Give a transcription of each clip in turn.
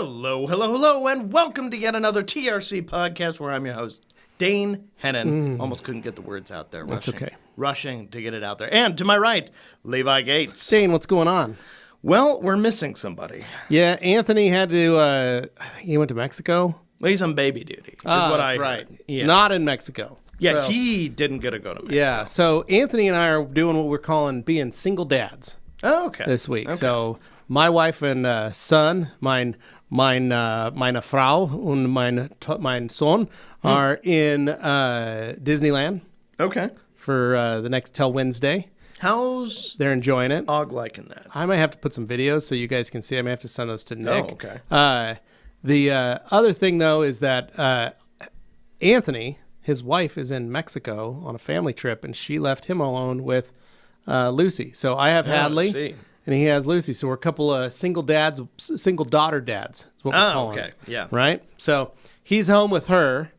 Hello, hello, hello, and welcome to yet another TRC podcast where I'm your host, Dane Hennon. Almost couldn't get the words out there. That's okay. Rushing to get it out there. And to my right, Levi Gates. Dane, what's going on? Well, we're missing somebody. Yeah, Anthony had to, he went to Mexico. Well, he's on baby duty, is what I heard. Right. Yeah. Not in Mexico. Yeah, So- he didn't get to go to Mexico. Yeah, so Anthony and I are doing what we're calling being single dads Oh, okay. this week. Okay. So my wife and son, meine Frau und mein Sohn are in Disneyland Okay. for the next till Wednesday. How's They're enjoying it. Og liking that? I might have to put some videos so you guys can see. I may have to send those to Nick. Oh, okay. The other thing, though, is that Anthony, his wife, is in Mexico on a family trip, and she left him alone with Lucy. So I have Hadley, see. and he has Lucy. So we're a couple of single daughter dads is what we're calling okay. it. Yeah. Right? So he's home with her.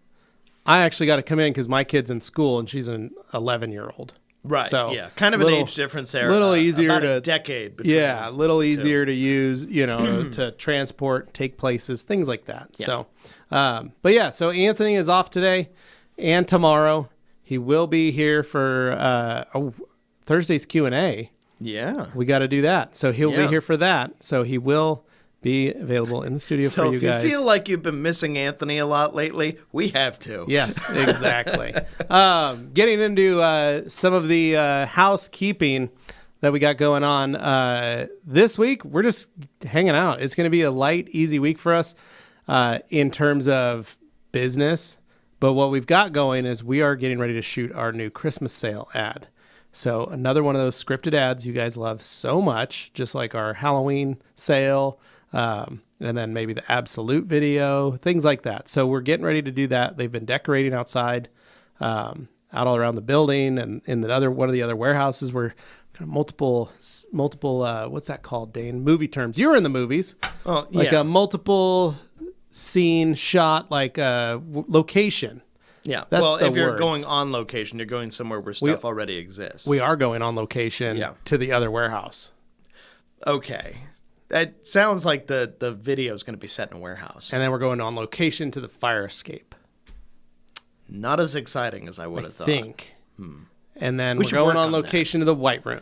I actually got to come in because my kid's in school, and she's an 11-year-old. Right, So yeah. Kind of an age difference there. Little easier about to a decade between Yeah, a little the two. easier to use, to transport, take places, things like that. Yeah. So, but yeah, so Anthony is off today and tomorrow. He will be here for Thursday's Q&A. Yeah. We got to do that. So he'll Yeah. be here for that. So he will be available in the studio So for you if guys. you feel like you've been missing Anthony a lot lately, we have to. Yes, exactly. Getting into some of the housekeeping that we got going on this week, we're just hanging out. It's going to be a light, easy week for us in terms of business. But what we've got going is we are getting ready to shoot our new Christmas sale ad. So another one of those scripted ads you guys love so much, just like our Halloween sale, and then maybe the Absolute video, things like that. So we're getting ready to do that. They've been decorating outside, out all around the building, and in one of the other warehouses. We're kind of multiple. What's that called, Dane? Movie terms. You were in the movies. Oh, Like yeah. a multiple scene shot, like a location. Yeah. That's well, the if you're words. going on location, you're going somewhere where stuff already exists. We are going on location to the other warehouse. Okay. That sounds like the video is going to be set in a warehouse. And then we're going on location to the fire escape. Not as exciting as I would have thought. Think. And then We we're should going work on on location to the White Room.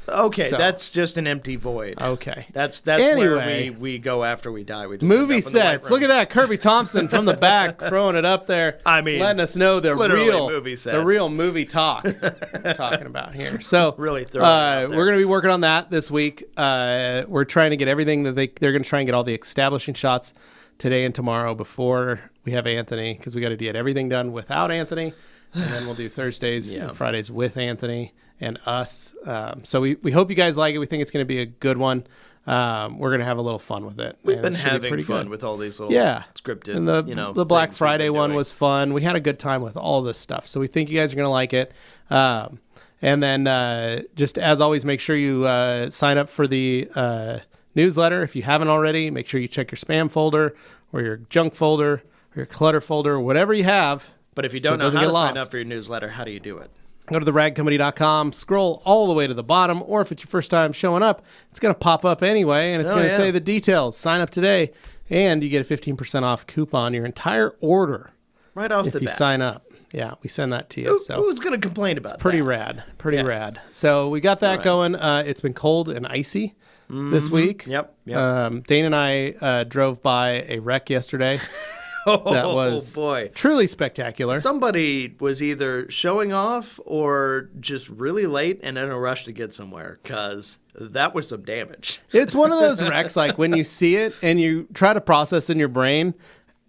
Okay, So- that's just an empty void. Okay. That's Anyway. where we go after we die. We just Movie end up in the White sets. Look Room. at that. Kirby Thompson from the back throwing it up there. I mean, letting us know the literally real movie sets. the real movie talk we're talking about here. So Really throwing it out there. we're going to be working on that this week. We're trying to get everything that they're going to try and get all the establishing shots today and tomorrow before we have Anthony, because we got to get everything done without Anthony, and then we'll do Thursdays and Fridays with Anthony and us. So we hope you guys like it. We think it's going to be a good one. We're going to have a little fun with it. We've and been it should be having pretty fun good. with all these little scripted, And the Black things we've Friday been one doing. was fun. We had a good time with all this stuff. So we think you guys are going to like it. And then just as always, make sure you sign up for the newsletter. If you haven't already, make sure you check your spam folder or your junk folder or your clutter folder, or whatever you have. But if you so don't it know doesn't how get to sign lost. up for your newsletter, how do you do it? Go to theragcompany.com, scroll all the way to the bottom, or if it's your first time showing up, it's going to pop up anyway, and it's going to say the details. Sign up today, and you get a 15% off coupon your entire order Right off if the you bat. sign up. Yeah, we send that to you. So Who's going to complain about pretty that? rad. Pretty rad. So we got that going. It's been cold and icy this week. Yep. Dane and I drove by a wreck yesterday. That was boy. truly spectacular. Somebody was either showing off or just really late and in a rush to get somewhere, because that was some damage. It's one of those wrecks, like when you see it and you try to process in your brain,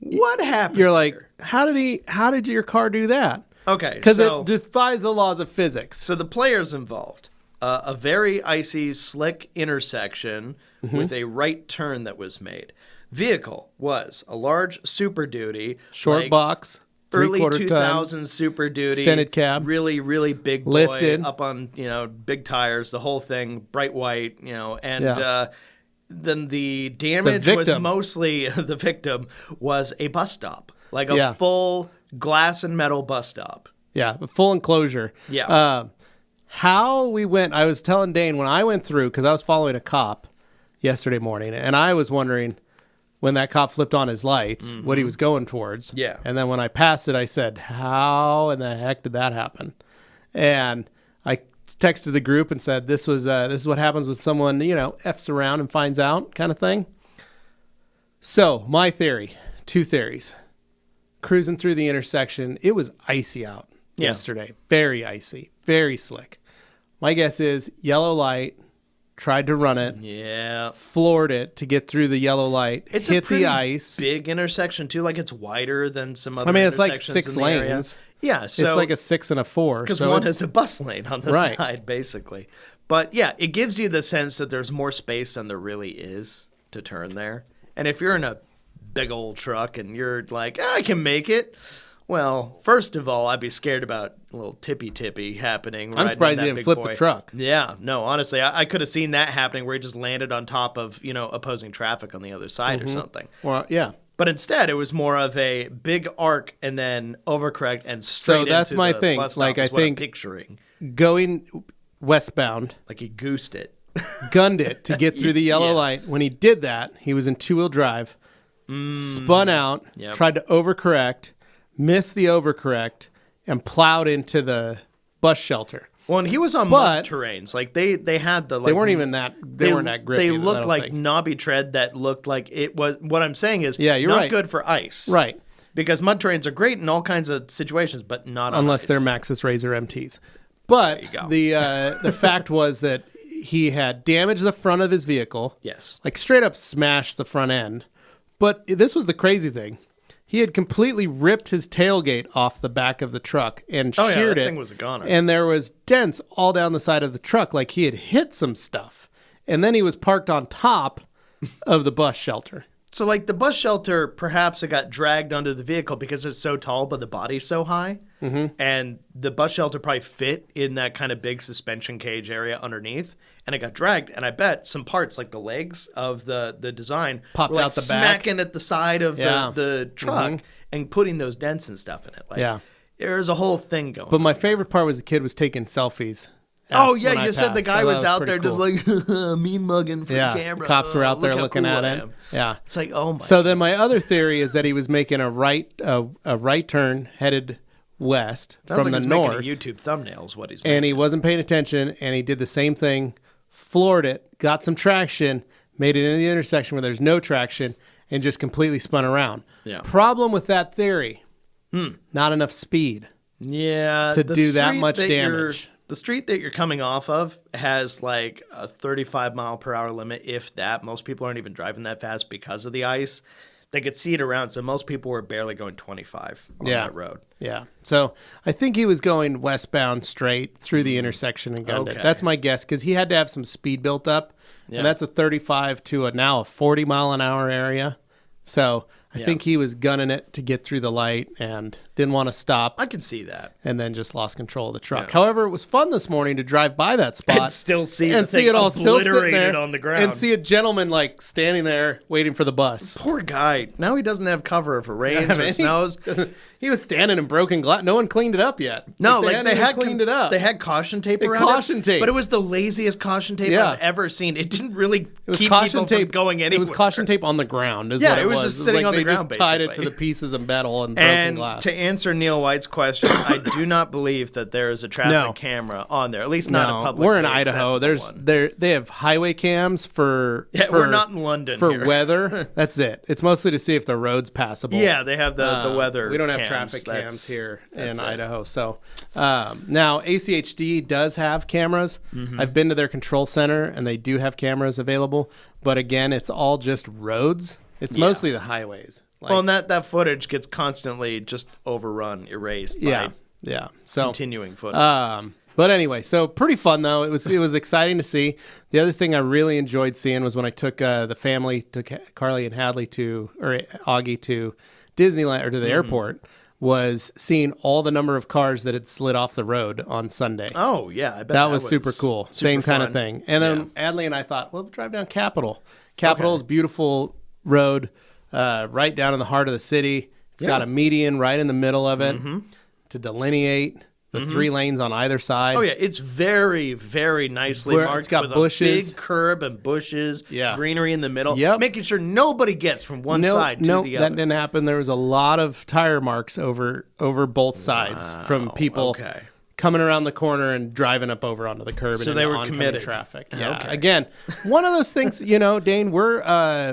What happened? you're like, here? how did your car do that? Okay, Because so, it defies the laws of physics. so the players involved, a very icy, slick intersection with a right turn that was made. Vehicle was a large Super Duty, Short like box, early 3/4 ton, 2000s Super Duty, extended cab, really, really big boy, lifted. up on big tires, the whole thing, bright white, and then the damage was victim. mostly the victim was a bus stop, like a full glass and metal bus stop. Yeah, a full enclosure. Yeah. How we went, I was telling Dane when I went through, because I was following a cop yesterday morning, and I was wondering, when that cop flipped on his lights, what he was going towards. Yeah. And then when I passed it, I said, how in the heck did that happen? And I texted the group and said, this is what happens when someone, F's around and finds out kind of thing. So my theory, 2 theories. Cruising through the intersection, it was icy out yesterday. Very icy, very slick. My guess is yellow light, tried to run it. Yeah. Floored it to get through the yellow light. It's hit a pretty the ice. big intersection too. Like it's wider than some other. It's like intersections 6 in the area. lanes. Yeah, so it's like a 6 and a 4. because so one has a bus lane on the Right. side, basically. But yeah, it gives you the sense that there's more space than there really is to turn there. And if you're in a big old truck and you're like, I can make it. Well, first of all, I'd be scared about a little tippy happening. I'm surprised he didn't flip the truck. Yeah, no, honestly, I could have seen that happening where he just landed on top of, opposing traffic on the other side or something. Well, yeah. But instead, it was more of a big arc and then overcorrect and straight into that's my the thing. bus stop Like, is I what I'm think- picturing. Going westbound, Like he goosed it. gunned it to get through the yellow Yeah. light. When he did that, he was in 2-wheel drive, spun out, Yep. tried to overcorrect, missed the overcorrect, and plowed into the bus shelter. Well, and he was on mud terrains. Like they had the like They weren't even that. They weren't that grippy. They I looked don't like think. knobby tread that looked like it was. What I'm saying is, Yeah, you're not right. good for ice, Right. Because mud terrains are great in all kinds of situations, but not on Unless ice. they're Maxxis Razor MTs. But There you go. the fact was that he had damaged the front of his vehicle. Yes. Like straight up smashed the front end. But this was the crazy thing. He had completely ripped his tailgate off the back of the truck and Oh, yeah, sheared that it. thing was a goner. And there was dents all down the side of the truck like he had hit some stuff. And then he was parked on top of the bus shelter. So, like the bus shelter, perhaps it got dragged under the vehicle because it's so tall, but the body's so high, and the bus shelter probably fit in that kind of big suspension cage area underneath, and it got dragged. And I bet some parts, like the legs of the design, Popped were like out the back. smacking at the side of Yeah. the truck and putting those dents and stuff in it. Like, Yeah. there's a whole thing going. But my favorite part was the kid was taking selfies. Oh when yeah, I you said the passed. guy That was out pretty there cool. just like mean mugging for Yeah, the camera. cops were out Look there how looking cool at I it. am. Yeah. It's like, oh my. So then my other theory is that he was making a right turn headed west Sounds from like the he's north, making a YouTube thumbnail is what he's and he wasn't paying attention, and he did the same thing, floored it, got some traction, made it into the intersection where there's no traction, and just completely spun around. Yeah. Problem with that theory, not enough speed. Yeah, to the do that street much you're- damage. The street that you're coming off of has like a 35 mile per hour limit, if that. Most people aren't even driving that fast because of the ice. They could see it around, so most people were barely going 25 on that road. Yeah. So I think he was going westbound straight through the intersection and gunned it. Okay. That's my guess because he had to have some speed built up. Yeah. And that's a 35 to now a 40 mile an hour area. So I think he was gunning it to get through the light and didn't want to stop I could see that. and then just lost control of the truck. Yeah. However, it was fun this morning to drive by that spot And still see and the see thing it all still sitting obliterated there on the ground. and see a gentleman like standing there waiting for the bus. Poor guy. Now he doesn't have cover if it rains I or mean, snows. He was standing in broken glass. No one cleaned it up yet. No, Like, like they they hadn't had even cleaned it up. They had caution tape They around caution it, tape. but it was the laziest caution tape Yeah. I've ever seen. It didn't really It was keep caution people tape from going anywhere. It was caution tape on the ground. Is Yeah, what it was just sitting like on the they ground, Just tied it to basically. the pieces of metal and broken And glass. to answer Neil White's question, I do not believe that there is a traffic No. camera on there. At least not a public. we're in Idaho. They have highway cams for. Yeah, for- we're not in London for here. weather. That's it. It's mostly to see if the road's passable. Yeah, they have the weather. We don't have cams. traffic That's- cams here in that's it. Idaho. So now ACHD does have cameras. Mm-hmm. I've been to their control center and they do have cameras available. But again, it's all just roads. It's mostly the highways. Like, Well, and that footage gets constantly just overrun, erased by yeah. So continuing footage. but anyway, so pretty fun though. It was exciting to see. The other thing I really enjoyed seeing was when I took the family, took Carly and Hadley Augie to Disneyland or to the airport, was seeing all the number of cars that had slid off the road on Sunday. Oh yeah, I bet that was super cool. super Same kind of fun. thing. And then Adley and I thought, well, we'll drive down Capitol. Capitol's beautiful road, right down in the heart of the city. It's got a median right in the middle of it to delineate. the 3 lanes on either side. Oh yeah, it's very, very nicely Where marked it's got with bushes. a big curb and bushes, Yeah. greenery in the middle, Yep. making sure nobody gets from one side to the that other. didn't happen. There was a lot of tire marks over both sides from people okay. coming around the corner and driving up over onto the curb So and they into were oncoming committed. traffic. Yeah. Okay. Again, one of those things, Dane, we're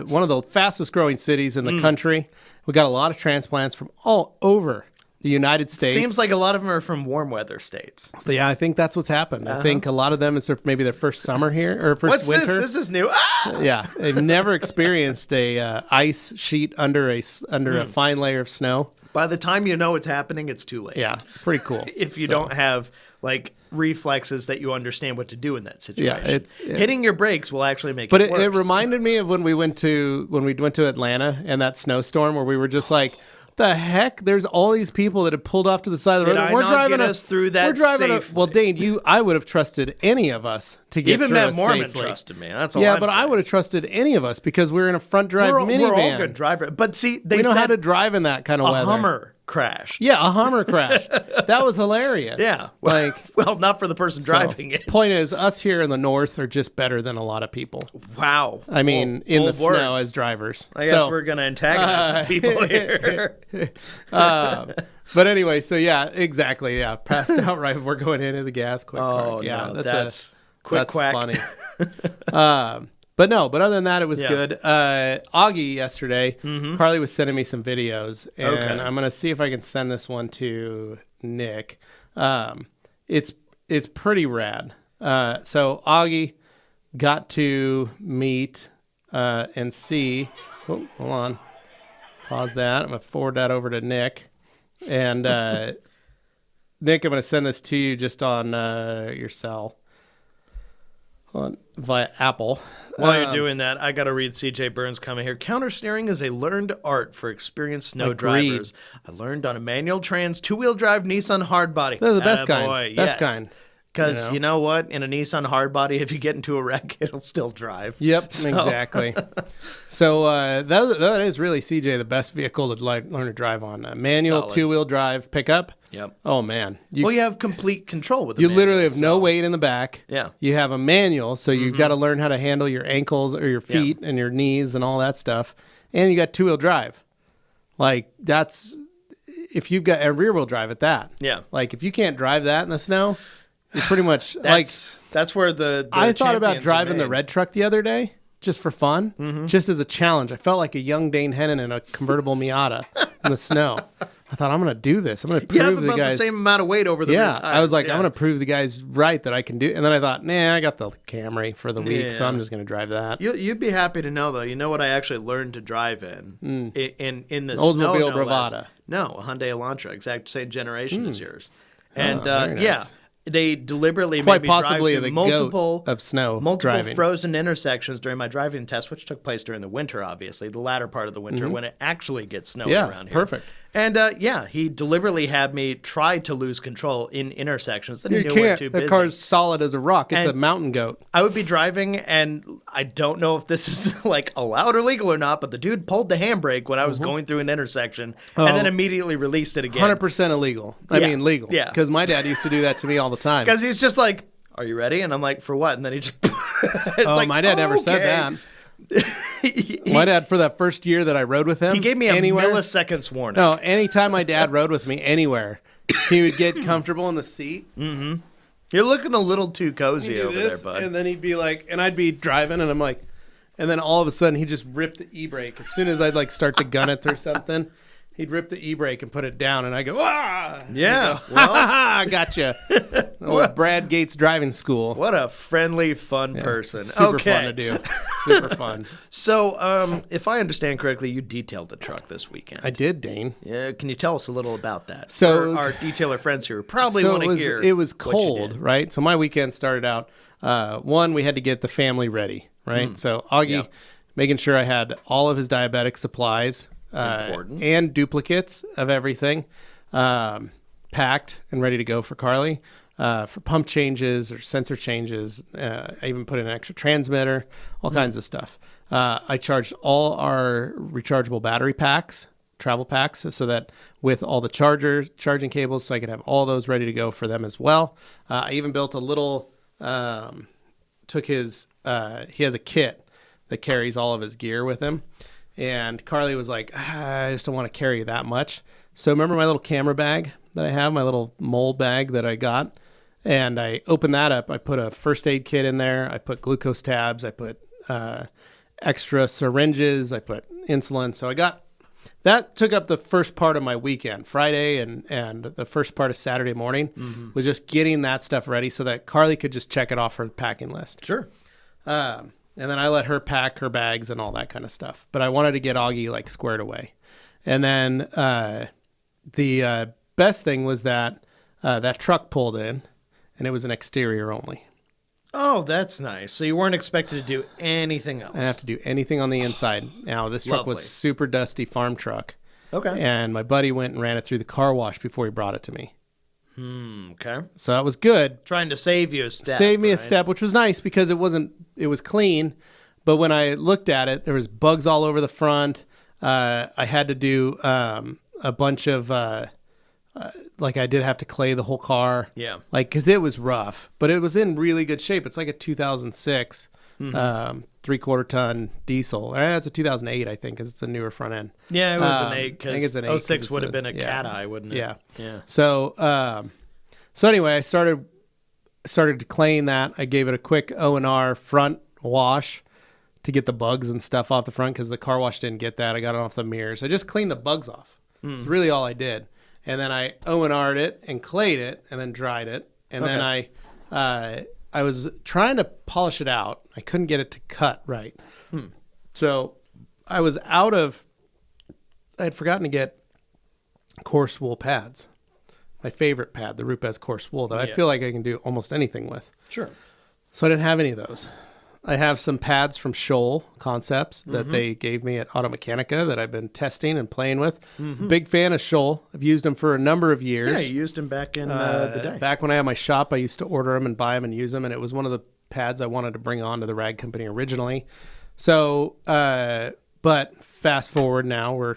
one of the fastest growing cities in the country. We got a lot of transplants from all over the United States. Seems like a lot of them are from warm weather states. So, yeah, I think that's what's happened. I think a lot of them, it's maybe their first summer here or first What's winter. this? This is new. Ah! Yeah, they've never experienced a ice sheet under a fine layer of snow. By the time you know it's happening, it's too late. Yeah, it's pretty cool. If you don't have like reflexes that you understand what to do in that situation. Yeah, hitting your brakes will actually make But it worse. it reminded me of when we went to Atlanta and that snowstorm where we were just like, the heck? There's all these people that have pulled off to the side of the road. Did I not get us through that safely? Well, Dane, I would have trusted any of us to get Even through Matt us Mormon safely. trusted me. That's all Yeah, I'm but I saying. would have trusted any of us because we're in a front drive minivan. We're all good drivers. But see, they We know said how to drive in that kind of a weather. Hummer crashed. Yeah, a Hummer crash. That was hilarious. Yeah. Like, well, not for the person driving it. point is, us here in the north are just better than a lot of people. Wow. I mean, in the Bold snow words. as drivers. I guess we're going to antagonize some people here. But anyway, so yeah, exactly. Yeah, passed out right before going into the gas. Quick Oh, crack. Yeah, no. That's quick that's quack. funny. But other than that, it was good. Augie yesterday, Carly was sending me some videos, and Okay. I'm gonna see if I can send this one to Nick. It's pretty rad. So Augie got to meet and see. Oh, hold on, pause that. I'm gonna forward that over to Nick, and Nick, I'm gonna send this to you just on your cell. Via Apple. While you're doing that, I got to read CJ Burns comment here. Countersteering is a learned art for experienced snow Agreed. drivers. I learned on a manual trans 2-wheel drive Nissan hardbody. They're the best Attaboy, kind. Best kind. Because you know what? In a Nissan hardbody, if you get into a wreck, it'll still drive. Yep, So- exactly. So that is really, CJ, the best vehicle to learn to drive on. A manual Solid. 2-wheel drive pickup. Yep. Oh, man. Well, you have complete control with the You manual, literally have no so- weight in the back. Yeah. You have a manual, so you've got to learn how to handle your ankles or your feet and your knees and all that stuff. And you got 2-wheel drive. Like, that's... If you've got a rear-wheel drive at that. Yeah. Like, if you can't drive that in the snow, you're pretty much... That's where the I thought about champions are driving the made. red truck the other day, just for fun, just as a challenge. I felt like a young Dane Hennon in a convertible Miata in the snow. I thought, I'm going to do this. I'm going to You have prove the about the guys. same amount of weight over the Yeah, rear I was tires, like, yeah. I'm going to prove the guys right that I can do. And then I thought, nah, I got the Camry for the week, so Yeah. I'm just going to drive that. You'd be happy to know, though. You know what I actually learned to drive in the Oldsmobile snow, no less. Bravada. No, a Hyundai Elantra, exact same generation as yours. And very nice. yeah, they deliberately Quite made me drive possibly through the multiple goat of snow multiple driving. frozen intersections during my driving test, which took place during the winter, obviously, the latter part of the winter when it actually gets snowing Yeah, around here. perfect. And he deliberately had me try to lose control in intersections that he You knew were can't. too The busy. car's solid as a rock. It's a And- mountain goat. I would be driving, and I don't know if this is like allowed or legal or not, but the dude pulled the handbrake when I was going through an intersection, and then immediately released it again. 100% illegal. I Yeah. mean, legal. Yeah. Because my dad used to do that to me all the time. Because he's just like, "Are you ready?" And I'm like, "For what?" And then he just. It's Oh, like, my dad never said okay. that. My dad, for that first year that I rode with him, He gave me a anywhere, milliseconds warning. No, anytime my dad rode with me anywhere, he would get comfortable in the seat. You're looking a little too cozy He'd do over this, there, bud. and then he'd be like, and I'd be driving, and I'm like, and then all of a sudden he'd just rip the e-brake. As soon as I'd like start to gun it through something, he'd rip the e-brake and put it down, and I go, ah! Yeah, Ha ha! Gotcha. Old Brad Gates driving school. What a friendly, fun person. Super okay. fun to do. Super fun. So, if I understand correctly, you detailed a truck this weekend. I did, Dane. Yeah, can you tell us a little about that? So- our detailer friends here probably So want to hear. it was what you cold, did. right? So my weekend started out. One, we had to get the family ready, right? So Augie, Yeah. making sure I had all of his diabetic supplies Important. and duplicates of everything packed and ready to go for Carly. For pump changes or sensor changes, I even put in an extra transmitter, all kinds of stuff. I charged all our rechargeable battery packs travel packs so that with all the charging cables, so I could have all those ready to go for them as well. I even built a little, he has a kit that carries all of his gear with him. And Carly was like, I just don't want to carry that much. So remember my little camera bag that I have, my little mold bag that I got? And I opened that up. I put a first aid kit in there. I put glucose tabs. I put extra syringes. I put insulin. So that took up the first part of my weekend. Friday and the first part of Saturday morning was just getting that stuff ready so that Carly could just check it off her packing list. Sure. And then I let her pack her bags and all that kind of stuff. But I wanted to get Augie like squared away. And then the best thing was that that truck pulled in, and it was an exterior only. Oh, that's nice. So you weren't expected to do anything else. I didn't have to do anything on the inside. Now, this truck was super dusty farm truck. Okay. And my buddy went and ran it through the car wash before he brought it to me. Okay. So that was good. Trying to save you a step. Saved me a step, which was nice because it was clean. But when I looked at it, there was bugs all over the front. I had to do a bunch of, like I did have to clay the whole car. Yeah. Like, because it was rough, but it was in really good shape. It's like a 2006 3/4 ton diesel. It's a 2008, I think, because it's a newer front end. Yeah, it was an 8 I think it's an 8 06 would have been a cat eye, wouldn't it? Yeah. Yeah. So, so anyway, I started claying that. I gave it a quick O&R front wash to get the bugs and stuff off the front because the car wash didn't get that. I got it off the mirrors. I just cleaned the bugs off. That's really all I did. And then I O&R'd it and clayed it and then dried it. And then I was trying to polish it out. I couldn't get it to cut right. So I had forgotten to get coarse wool pads. My favorite pad, the Rupes coarse wool, that I feel like I can do almost anything with. Sure. So I didn't have any of those. I have some pads from Shoal Concepts that they gave me at Auto Mechanica that I've been testing and playing with. Big fan of Shoal. I've used them for a number of years. Yeah, you used them back in the day. Back when I had my shop, I used to order them and buy them and use them, and it was one of the pads I wanted to bring on to the rag company originally. So, but fast forward now, we're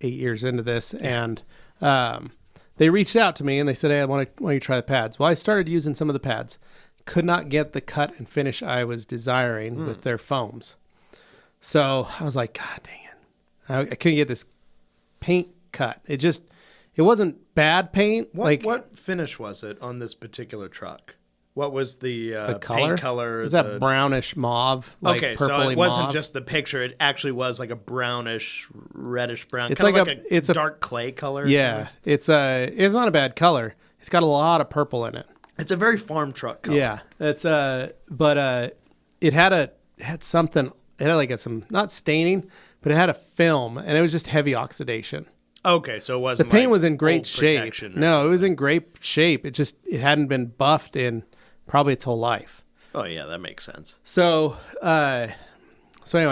8 years into this, and they reached out to me and they said, hey, I want you to try the pads. Well, I started using some of the pads. Could not get the cut and finish I was desiring with their foams. So I was like, God dang it. I couldn't get this paint cut. It wasn't bad paint. What finish was it on this particular truck? What was the color? paint color? Is that brownish mauve? Like okay, so it purpley wasn't mauve? just the picture. It actually was like a brownish, reddish brown. It's Kind of like a dark clay color. Yeah, it's not a bad color. It's got a lot of purple in it. It's a very farm truck color. Yeah, it's but it had something. It had like some not staining, but it had a film, and it was just heavy oxidation. Okay, so it wasn't. The paint like was in great old shape. protection or No, it something. was in great shape. It hadn't been buffed in probably its whole life. Oh yeah, that makes sense. So anyway,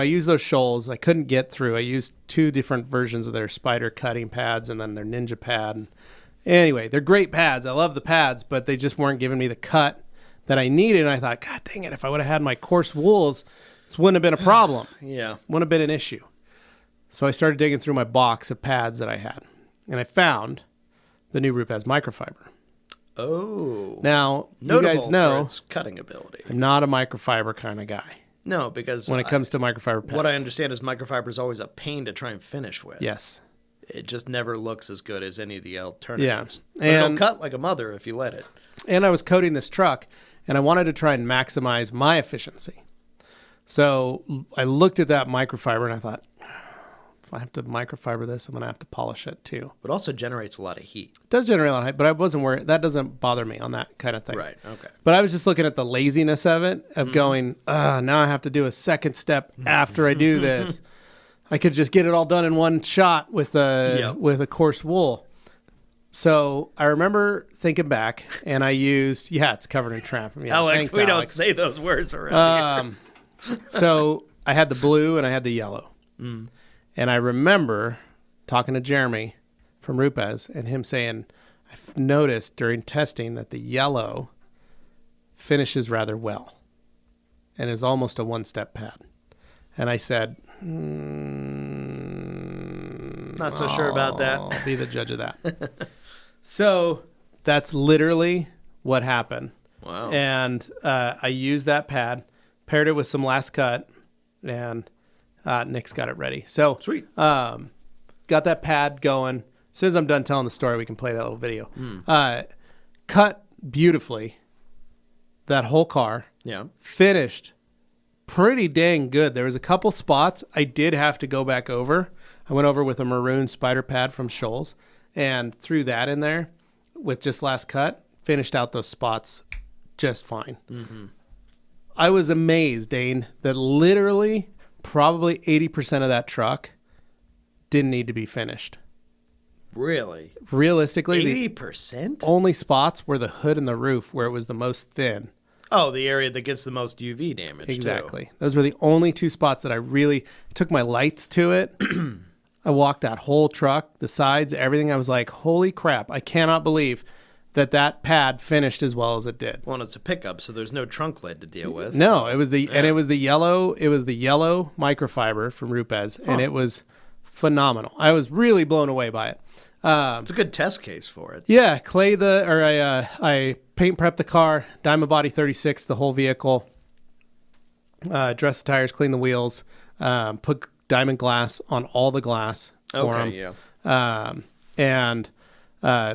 I used those Shoals. I couldn't get through. I used 2 different versions of their spider cutting pads and then their Ninja pad. And anyway, they're great pads. I love the pads, but they just weren't giving me the cut that I needed. And I thought, God dang it, if I would have had my coarse wools, this wouldn't have been a problem. Yeah. Wouldn't have been an issue. So I started digging through my box of pads that I had. And I found the new Rupes microfiber. Oh. Now, Notable you guys know for its cutting ability. I'm not a microfiber kind of guy No, because when it comes to microfiber pads. what I understand is microfiber is always a pain to try and finish with. Yes. It just never looks as good as any of the alternatives. Yeah. But it'll And- cut like a mother if you let it. And I was coating this truck, and I wanted to try and maximize my efficiency. So I looked at that microfiber, and I thought, if I have to microfiber this, I'm going to have to polish it too. But also generates a lot of heat. It does generate a lot of height, but I wasn't worried. That doesn't bother me on that kind of thing. Right, okay. But I was just looking at the laziness of it, of going, now I have to do a second step after I do this. I could just get it all done in one shot with a coarse wool. So I remember thinking back, and I used, it's covered in tramp. Yeah, Alex, thanks, we don't Alex. say those words around here. So I had the blue and I had the yellow. And I remember talking to Jeremy from Rupes and him saying, I've noticed during testing that the yellow finishes rather well and is almost a one-step pad. And I said, Not so sure about that. I'll be the judge of that. So that's literally what happened. Wow. And I used that pad, paired it with some Last Cut, and Nick's got it ready. So Sweet. Got that pad going. As soon as I'm done telling the story, we can play that little video. Cut beautifully. That whole car. Yeah. Finished pretty dang good. There was a couple spots I did have to go back over. I went over with a maroon spider pad from Scholl's and threw that in there with just Last Cut. Finished out those spots just fine. Mm-hmm. I was amazed, Dane, that literally probably 80% of that truck didn't need to be finished. Really? Realistically, 80%? the only spots were the hood and the roof where it was the most thin. Oh, the area that gets the most UV damage, Exactly. too. Those were the only two spots that I really took my lights to it. I walked that whole truck, the sides, everything. I was like, holy crap, I cannot believe that pad finished as well as it did. Well, it's a pickup, so there's no trunk lid to deal with. No, it was the yellow microfiber from Rupes, and it was phenomenal. I was really blown away by it. It's a good test case for it. Yeah, I paint prepped the car, Diamond Body 36, the whole vehicle, dress the tires, clean the wheels, put diamond glass on all the glass for them. Yeah. And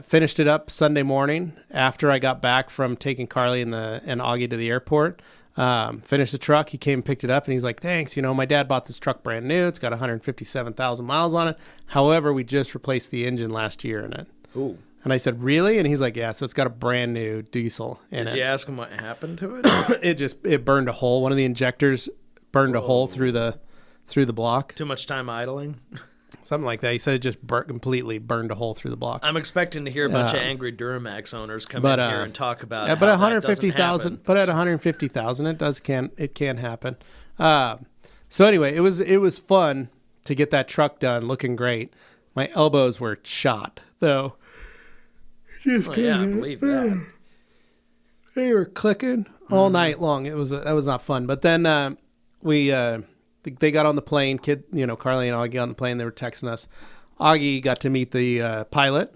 finished it up Sunday morning after I got back from taking Carly and Augie to the airport. Finished the truck. He came and picked it up, and he's like, thanks. My dad bought this truck brand new. It's got 157,000 miles on it. However, we just replaced the engine last year in it. Ooh. And I said, really? And he's like, yeah, so it's got a brand new diesel in it. Did you ask him what happened to it? It burned a hole. One of the injectors burned a hole through the block. Too much time idling? Something like that. He said it just completely burned a hole through the block. I'm expecting to hear a bunch of angry Duramax owners come in here and talk about but 150,000. But at 150,000, it can happen. So anyway, it was fun to get that truck done, looking great. My elbows were shot though. Oh, yeah, I believe that. They were clicking all night long. That was not fun. But then they got on the plane. Carly and Augie on the plane. They were texting us. Augie got to meet the pilot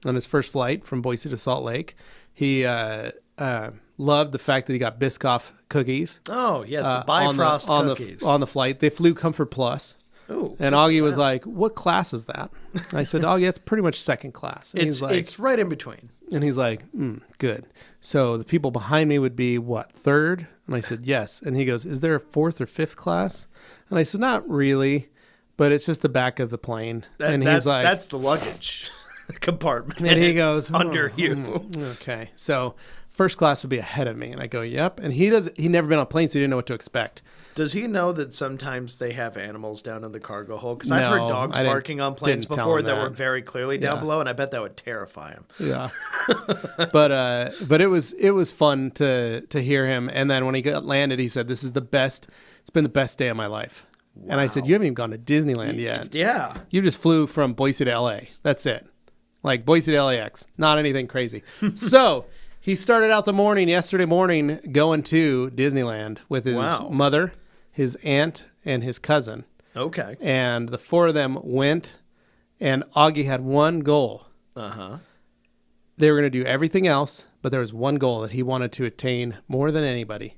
on his first flight from Boise to Salt Lake. He loved the fact that he got Biscoff cookies. Oh yes, the Bifrost cookies on the flight. They flew Comfort Plus. Ooh, and Augie was like, "What class is that?" I said, "Augie, it's pretty much second class." And it's right in between. And he's like, "Good." So the people behind me would be what, third? And I said, "Yes." And he goes, "Is there a fourth or fifth class?" And I said, "Not really, but it's just the back of the plane." He's like, "That's the luggage compartment." And he goes, "Under you." Okay, so first class would be ahead of me, and I go, "Yep." And he'd never been on a plane, so he didn't know what to expect. Does he know that sometimes they have animals down in the cargo hold? Because I've heard dogs barking on planes before that were very clearly down below, and I bet that would terrify him. Yeah, but it was fun to hear him. And then when he got landed, he said, "This is the best. It's been the best day of my life." Wow. And I said, "You haven't even gone to Disneyland yet." Yeah, you just flew from Boise to LA. That's it, like Boise to LAX. Not anything crazy. So he started out yesterday morning, going to Disneyland with his mother, his aunt, and his cousin. Okay. And the four of them went, and Augie had one goal. Uh-huh. They were going to do everything else, but there was one goal that he wanted to attain more than anybody.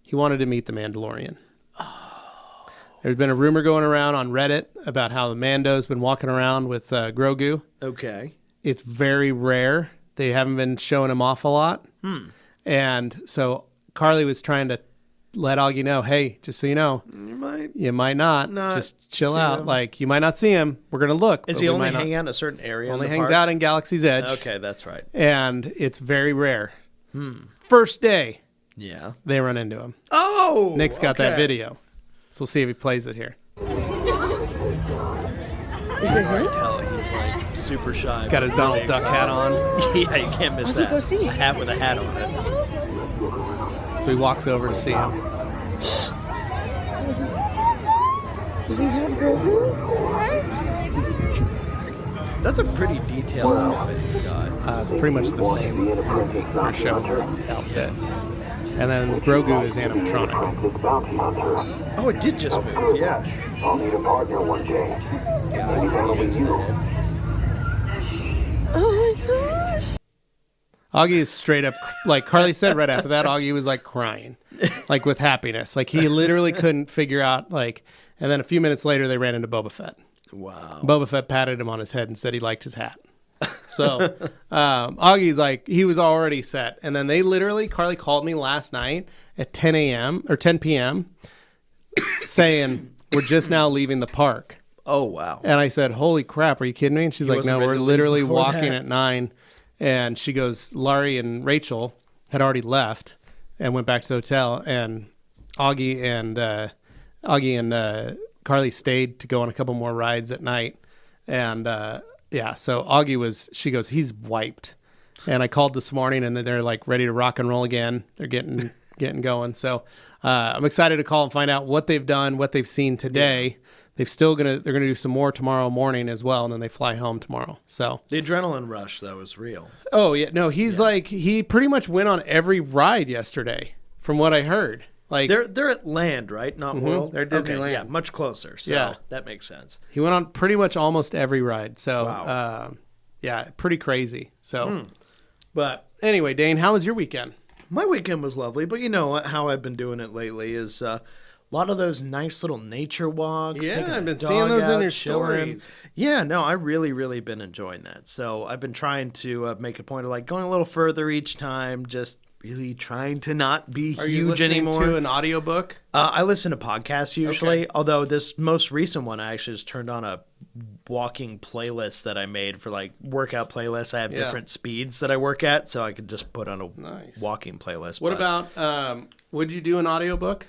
He wanted to meet the Mandalorian. Oh. There's been a rumor going around on Reddit about how the Mando's been walking around with Grogu. Okay. It's very rare. They haven't been showing him off a lot. And so Carly was trying to let Augie know, hey, just so you know, you might not just chill out. Him. Like, you might not see him. We're going to look. Is he only hanging out in a certain area? Only hangs out in Galaxy's Edge. Okay, that's right. And it's very rare. First day, they run into him. Oh! Nick's got that video. So we'll see if he plays it here. You can tell he's like super shy. He's got his Donald Duck hat on. Yeah, you can't miss that. A hat with a hat on it. So he walks over to see him. Does he have Grogu? That's a pretty detailed outfit he's got. Pretty much the same movie or show outfit. And then Grogu is animatronic. Oh, it did just move, yeah. I'll need a partner one day. Maybe that'll be you. Oh my gosh. Augie is straight up, like Carly said right after that, Augie was like crying, like with happiness. Like he literally couldn't figure out, like, and then a few minutes later they ran into Boba Fett. Wow. Boba Fett patted him on his head and said he liked his hat. So Augie's like, he was already set. And then they literally, Carly called me last night at 10 a.m. or 10 p.m. saying, we're just now leaving the park. Oh, wow. And I said, holy crap, are you kidding me? And she's like, no, we're literally walking at 9. And she goes, Laurie and Rachel had already left and went back to the hotel. And Augie and Carly stayed to go on a couple more rides at night. And yeah, so Augie she goes, he's wiped. And I called this morning and they're like ready to rock and roll again. They're getting going. So I'm excited to call and find out what they've done, what they've seen today. Yeah. They're gonna do some more tomorrow morning as well, and then they fly home tomorrow. So the adrenaline rush though is real. Oh yeah, no, he's like, he pretty much went on every ride yesterday, from what I heard. Like they're at land, right? Not World. They're Disneyland. Okay, yeah, much closer. So that makes sense. He went on pretty much almost every ride. So wow. Yeah, pretty crazy. So, but anyway, Dane, how was your weekend? My weekend was lovely, but you know how I've been doing it lately is a lot of those nice little nature walks. Yeah, I've been seeing those in your stories. Yeah, no, I really been enjoying that. So I've been trying to make a point of like going a little further each time, just really trying to not be Are huge you listening anymore. To an audiobook? I listen to podcasts usually, Okay. although this most recent one I actually just turned on a walking playlist that I made for like workout playlists. I have different speeds that I work at, so I could just put on a walking playlist. What about, would you do an audiobook?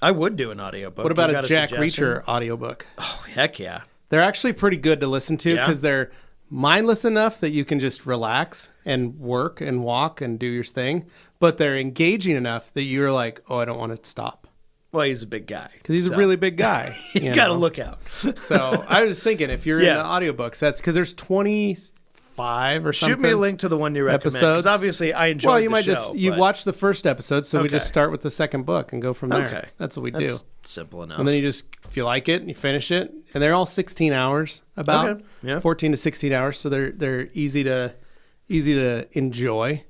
I would do an audiobook. What about a Jack Reacher audiobook? Oh, heck yeah. They're actually pretty good to listen to because they're mindless enough that you can just relax and work and walk and do your thing, but they're engaging enough that you're like, oh, I don't want to stop. Well, he's a big guy. Because he's a really big guy. You got to look out. So I was thinking, if you're into audiobooks, that's because there's 25 or something. Shoot me a link to the one you recommend. Because obviously I enjoyed Well, you the might show. you watch the first episode, so we Okay. just start with the second book and go from there. Okay. That's what we That's do. simple enough. And then you just, if you like it, you finish it. And they're all 16 hours, about Okay. Yeah. 14 to 16 hours, so they're easy to enjoy.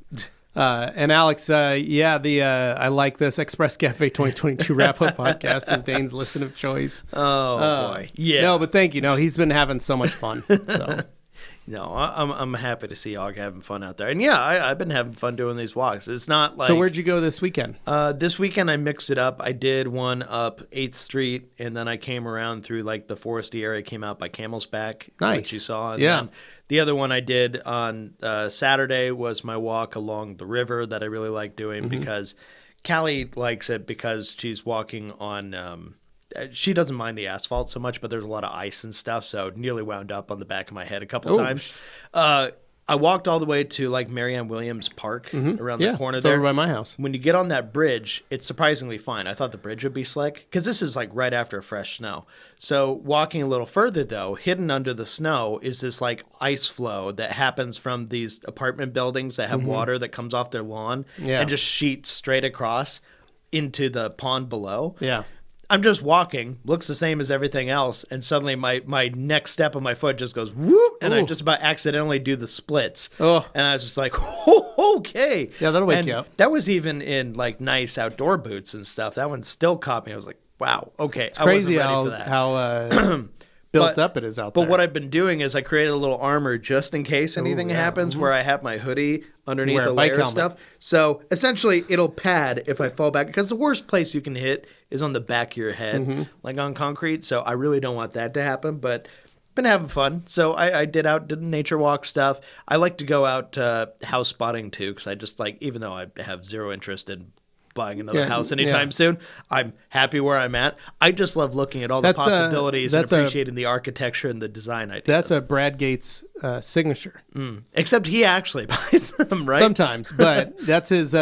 And Alex, I like this Express Cafe 2022 wrap-up podcast is Dane's listen of choice. Oh, boy. Yeah. No, but thank you. No, he's been having so much fun. So. No, I'm happy to see Og having fun out there. And yeah, I've been having fun doing these walks. It's not like... So where'd you go this weekend? This weekend I mixed it up. I did one up 8th Street, and then I came around through like the foresty area, came out by Camel's Back, which you saw. And then the other one I did on Saturday was my walk along the river that I really like doing because Callie likes it because she's walking on... she doesn't mind the asphalt so much, but there's a lot of ice and stuff, so nearly wound up on the back of my head a couple times. I walked all the way to like Marianne Williams Park around the corner it's there. over by my house. When you get on that bridge, it's surprisingly fine. I thought the bridge would be slick because this is like right after fresh snow. So walking a little further though, hidden under the snow is this like ice flow that happens from these apartment buildings that have water that comes off their lawn and just sheets straight across into the pond below. Yeah. I'm just walking, looks the same as everything else, and suddenly my next step of my foot just goes whoop, and I just about accidentally do the splits. Oh. And I was just like, oh, okay. Yeah, that'll wake and you up. That was even in like nice outdoor boots and stuff. That one still caught me. I was like, wow, okay. It's crazy I wasn't ready for that. how built up it is out there. But what I've been doing is I created a little armor just in case anything happens where I have my hoodie underneath Wear a a bike layer of helmet. stuff. So essentially it'll pad if I fall back because the worst place you can hit is on the back of your head, like on concrete. So I really don't want that to happen, but been having fun. So I did nature walk stuff. I like to go out house spotting too because I just like, even though I have zero interest in buying another house anytime soon, I'm happy where I'm at. I just love looking at all the possibilities and appreciating the architecture and the design ideas. That's a Brad Gates signature. Except he actually buys them, right? Sometimes, but that's his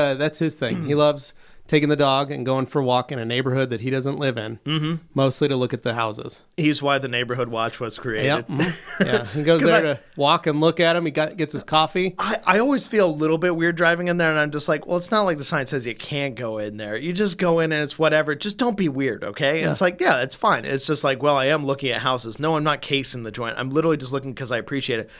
thing. He loves taking the dog and going for a walk in a neighborhood that he doesn't live in, mostly to look at the houses. He's why the neighborhood watch was created. Yep. Yeah, he goes there to walk and look at him. He gets his coffee. I always feel a little bit weird driving in there, and I'm just like, well, it's not like the sign says you can't go in there. You just go in and it's whatever. Just don't be weird, okay? And it's like, yeah, it's fine. It's just like, well, I am looking at houses. No, I'm not casing the joint. I'm literally just looking because I appreciate it.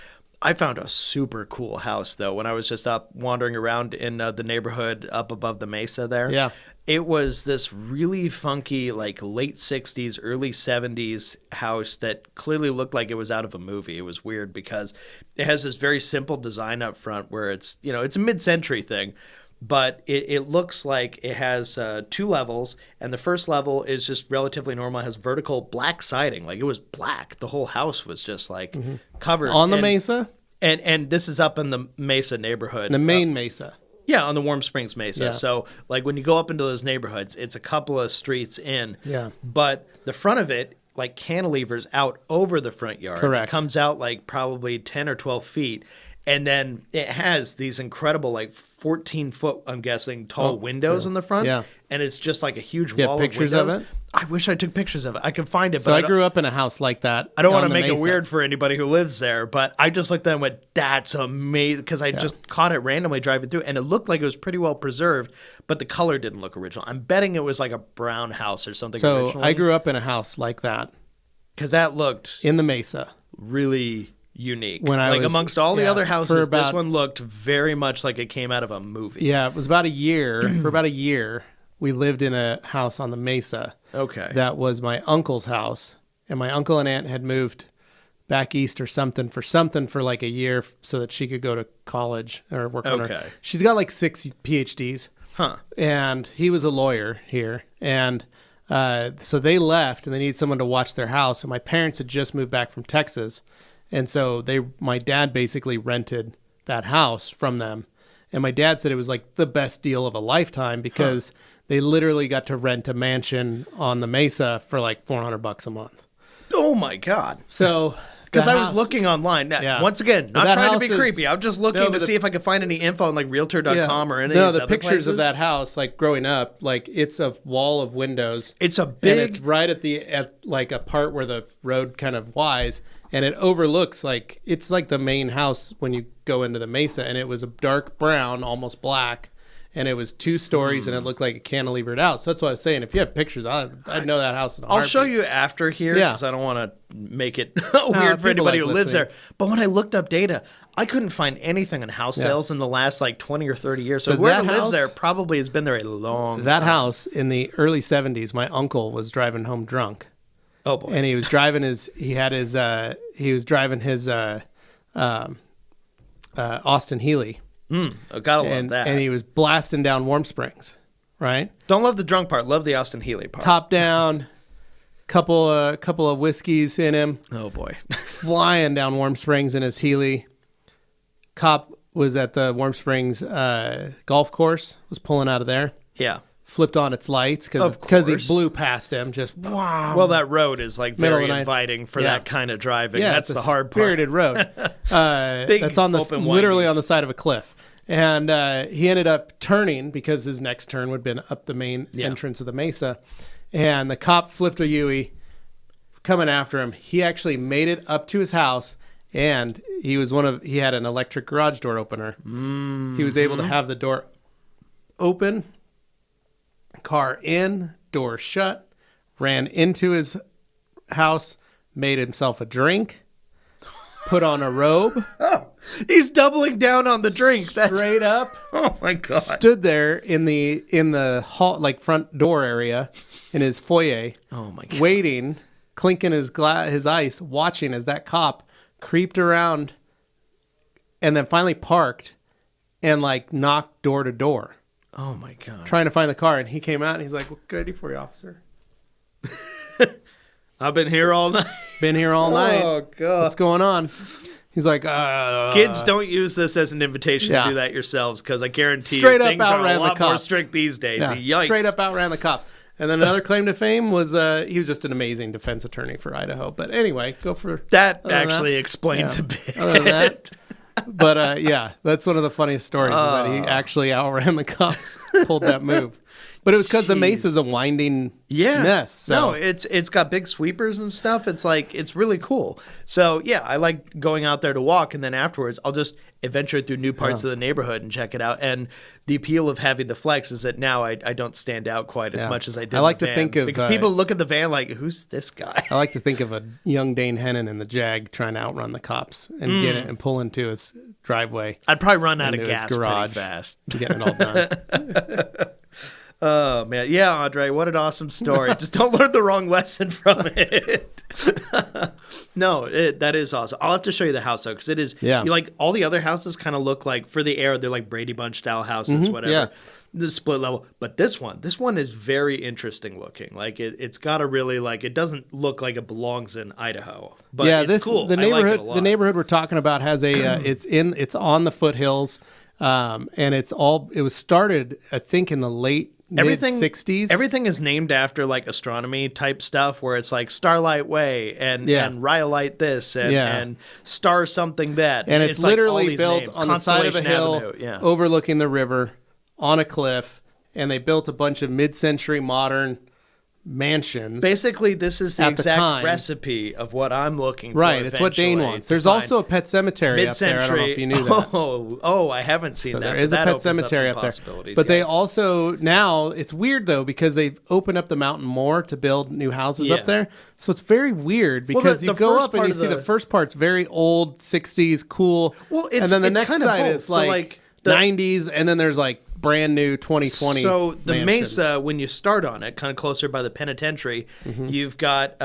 I found a super cool house, though, when I was just up wandering around in the neighborhood up above the mesa there. Yeah. It was this really funky, like late 60s, early 70s house that clearly looked like it was out of a movie. It was weird because it has this very simple design up front where it's, it's a mid-century thing. But it looks like it has 2 levels, and the first level is just relatively normal. It has vertical black siding. Like, it was black. The whole house was just, like, covered. On the mesa? And this is up in the Mesa neighborhood. The main mesa. Yeah, on the Warm Springs Mesa. Yeah. So, like, when you go up into those neighborhoods, it's a couple of streets in. Yeah. But the front of it, like, cantilevers out over the front yard. Correct. It comes out, like, probably 10 or 12 feet. And then it has these incredible, like 14-foot, I'm guessing, tall windows in the front. Yeah. And it's just like a huge You have wall pictures of of windows. it? I wish I took pictures of it. I could find it. So I grew up in a house like that. I don't want on to the make it mesa. weird for anybody who lives there, but I just looked at it and went, that's amazing. Because I just caught it randomly driving through, and it looked like it was pretty well preserved, but the color didn't look original. I'm betting it was like a brown house or something So originally. I grew up in a house like that. Because that looked in the mesa. Really unique. When I like was, amongst all the other houses, about, this one looked very much like it came out of a movie. Yeah, it was about a year. For about a year, we lived in a house on the mesa. Okay. That was my uncle's house, and my uncle and aunt had moved back east or something for like a year so that she could go to college or work on her. She's got like 6 PhDs. Huh. And he was a lawyer here, and so they left, and they needed someone to watch their house. And my parents had just moved back from Texas. And so my dad basically rented that house from them. And my dad said it was like the best deal of a lifetime because they literally got to rent a mansion on the mesa for like $400 a month. Oh my God. So because I was looking online. Now, once again, not trying to be creepy. I'm just looking to see if I could find any info on like realtor.com or any of these the other pictures places. of that house, like growing up, like it's a wall of windows. It's a big, and it's right at like a part where the road kind of wise, and it overlooks like it's like the main house when you go into the mesa, and it was a dark brown, almost black. And it was 2 stories, and it looked like it cantilevered out. So that's what I was saying. If you have pictures, I'd know that house in a heartbeat. I'll show you after here because I don't want to make it weird for anybody who lives there. But when I looked up data, I couldn't find anything on house sales in the last like 20 or 30 years. So whoever lives there probably has been there a long time. That house in the early 70s, my uncle was driving home drunk. Oh boy! And he was driving his Austin Healey. I gotta love that. And he was blasting down Warm Springs, right? Don't love the drunk part. Love the Austin Healey part. Top down, couple of whiskeys in him. Oh boy! Flying down Warm Springs in his Healey. Cop was at the Warm Springs golf course. Was pulling out of there. Yeah. Flipped on its lights because he blew past him. Just wow. Well, that road is like very inviting for that kind of driving. Yeah, that's it's the a hard part. Spirited road. That's on the literally on the side of a cliff. And he ended up turning because his next turn would have been up the main entrance of the mesa. And the cop flipped a Yui coming after him. He actually made it up to his house, and he had an electric garage door opener. Mm-hmm. He was able to have the door open, car in, door shut, ran into his house, made himself a drink, put on a robe. Oh, he's doubling down on the drink. That's straight up. Oh my God! Stood there in the hall, like front door area, in his foyer. Oh my God! Waiting, clinking his ice, watching as that cop creeped around, and then finally parked, and like knocked door to door. Oh my God! Trying to find the car, and he came out and he's like, "What can I do for you, officer?" I've been here all night. Been here all night. Oh God! What's going on? He's like, kids, don't use this as an invitation to do that yourselves, because I guarantee you things are a lot more strict these days. Yeah, straight up outran the cops. And then another claim to fame was he was just an amazing defense attorney for Idaho. But anyway, go for that. Actually explains a bit. Other than that. But yeah, that's one of the funniest stories is that he actually outran the cops, pulled that move. But it was because the Jeez. mesa's a winding mess. So. No, it's got big sweepers and stuff. It's like, it's really cool. So yeah, I like going out there to walk, and then afterwards I'll just adventure through new parts of the neighborhood and check it out. And the appeal of having the Flex is that now I don't stand out quite as much as I did. I like in the to van, think of because people look at the van like, who's this guy? I like to think of a young Dane Hennon in the Jag trying to outrun the cops and get it and pull into his driveway. I'd probably run out of into his gas garage pretty fast. Getting it all done. Oh, man. Yeah, Andre, what an awesome story. Just don't learn the wrong lesson from it. No, that is awesome. I'll have to show you the house, though, because it is, like, all the other houses kind of look like, for the era, they're like Brady Bunch-style houses, whatever. Yeah. The split level. But this one is very interesting looking. Like, it's got a really, like, it doesn't look like it belongs in Idaho. But it's cool. The I like it a neighborhood, lot. the neighborhood we're talking about has a, it's on the foothills, and it was started, I think, in the late mid-60s. Everything is named after like astronomy type stuff, where it's like Starlight Way and Rhyolite this and Star something that. And it's like literally built names. on the side of a hill Avenue, overlooking the river on a cliff, and they built a bunch of mid-century modern mansions. Basically, this is the at exact the time. recipe of what I'm looking for. Right, it's what Dane wants. There's also a pet cemetery up there. I don't know if you knew that. Oh, I haven't seen that. There is a that pet cemetery up there. But But they also, now, it's weird though, because they've opened up the mountain more to build new houses up there. So it's very weird because you go up and you see the first part's very old, 60s, cool. Well, and then the next kind side of is like 90s, and then there's like brand new 2020. So the mansions. Mesa, when you start on it, kind of closer by the penitentiary, you've got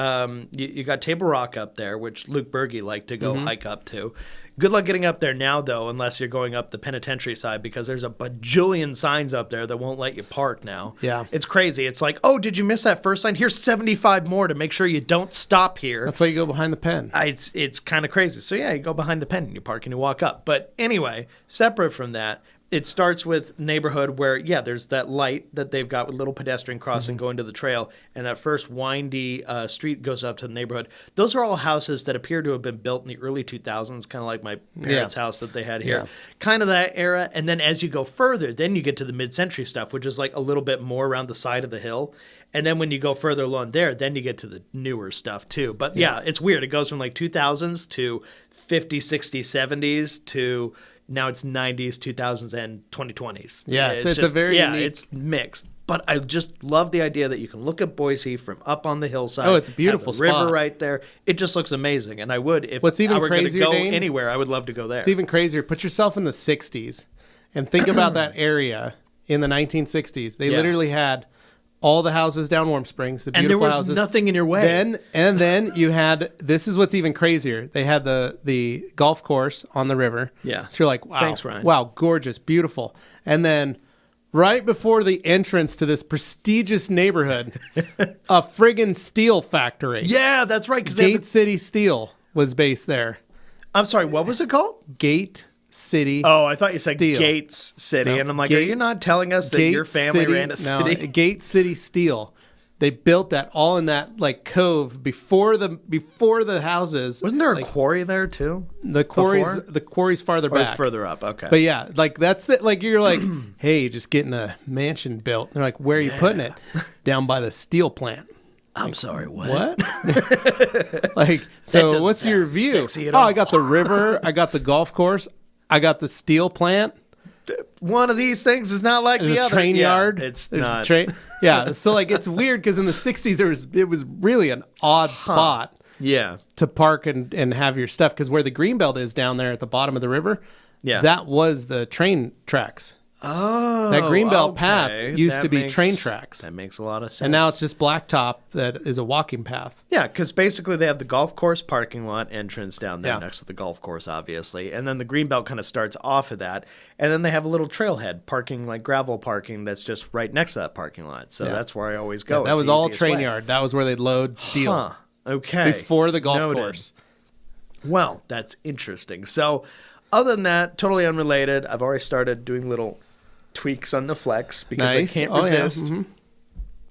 you got Table Rock up there, which Luke Berge liked to go hike up to. Good luck getting up there now, though, unless you're going up the penitentiary side, because there's a bajillion signs up there that won't let you park now. Yeah. It's crazy. It's like, oh, did you miss that first sign? Here's 75 more to make sure you don't stop here. That's why you go behind the pen. It's kind of crazy. So, yeah, you go behind the pen and you park and you walk up. But anyway, separate from that, it starts with neighborhood where, there's that light that they've got with little pedestrian crossing going to the trail, and that first windy street goes up to the neighborhood. Those are all houses that appear to have been built in the early 2000s, kind of like my parents' house that they had here. Kind of that era. And then as you go further, then you get to the mid-century stuff, which is like a little bit more around the side of the hill. And then when you go further along there, then you get to the newer stuff too. But it's weird. It goes from like 2000s to 50s, 60s, 70s to... now it's 90s, 2000s, and 2020s. Yeah, it's a very unique... it's mixed. But I just love the idea that you can look at Boise from up on the hillside. Oh, it's a beautiful have the river spot. right there. It just looks amazing. And I would, if What's even I were going to crazier, go Dane? anywhere, I would love to go there. It's even crazier. Put yourself in the 60s and think about that area in the 1960s. They literally had all the houses down Warm Springs, the beautiful and there was houses. nothing in your way. Then you had, this is what's even crazier. They had the golf course on the river. Yeah. So you're like, wow. Thanks, Ryan. Wow, gorgeous, beautiful. And then right before the entrance to this prestigious neighborhood, a friggin' steel factory. Yeah, that's right. Gate City Steel was based there. I'm sorry, what was it called? Gate City. Oh, I thought you said Steel. Gates City. No, and I'm like, are you not telling us that Gate your family City, ran a city? No, Gate City Steel. They built that all in that like cove before the houses. Wasn't there a quarry there too? The quarry's farther Or back. it's further up, okay. But yeah, like that's the like you're like, hey, just getting a mansion built. They're like, where are you putting it? Down by the steel plant. I'm sorry, what? Like, so doesn't what's your sound view? sexy at Oh, all. I got the river, I got the golf course, I got the steel plant. One of these things is not like There's the a other. train yard. It's There's not. a train. Yeah, so like it's weird because in the 60s it was really an odd spot Yeah. to park and have your stuff, because where the greenbelt is down there at the bottom of the river, that was the train tracks. Oh, That greenbelt okay. path used That to be makes- train tracks. That makes a lot of sense. And now it's just blacktop that is a walking path. Yeah, because basically they have the golf course parking lot entrance down there Yeah. next to the golf course, obviously. And then the greenbelt kind of starts off of that. And then they have a little trailhead parking, like gravel parking, that's just right next to that parking lot. So that's where I always go. That It's was the all easiest train way. yard. That was where they'd load steel Huh. Okay. before the golf Noted. course. Well, that's interesting. So, other than that, totally unrelated. I've already started doing little tweaks on the Flex because Nice. I can't Oh, yeah. resist.